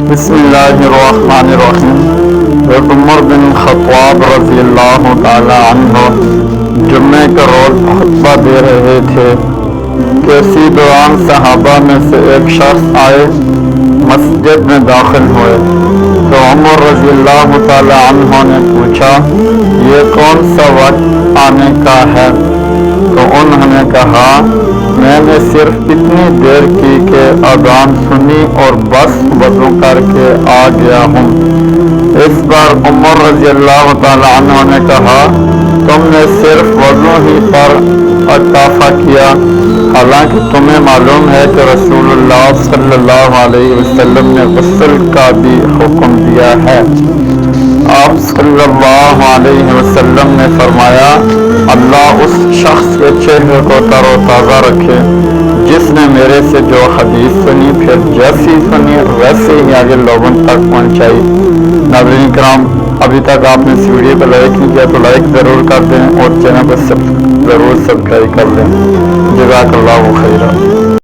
بسم اللہ الرحمن الرحیم۔ عمر بن خطاب رضی اللہ تعالی عنہ جمعے کا روز خطبہ دے رہے تھے کہ اسی دوران صحابہ میں سے ایک شخص آئے، مسجد میں داخل ہوئے تو عمر رضی اللہ تعالی عنہ نے پوچھا، یہ کون سا وقت آنے کا ہے؟ تو انہوں نے کہا، میں نے صرف اتنی دیر کی کہ اذان سنی اور بس وضو کر کے آ گیا ہوں۔ اس بار عمر رضی اللہ تعالی عنہ نے کہا، تم نے صرف وضو ہی پر اکتفا کیا، حالانکہ تمہیں معلوم ہے کہ رسول اللہ صلی اللہ علیہ وسلم نے غسل کا بھی حکم دیا ہے۔ آپ صلی اللہ علیہ وسلم نے فرمایا، اللہ اس شخص کے چہرے کو تر و تازہ رکھے جس نے میرے سے جو حدیث سنی، پھر جیسی سنی ویسے ہی آگے لوگوں تک پہنچائی۔ ناظرین کرام، ابھی تک آپ نے اس ویڈیو کو لائک نہیں کیا تو لائک ضرور کر دیں اور چینل کو ضرور سبسکرائب کر لیں۔ جزاک اللہ خیرہ۔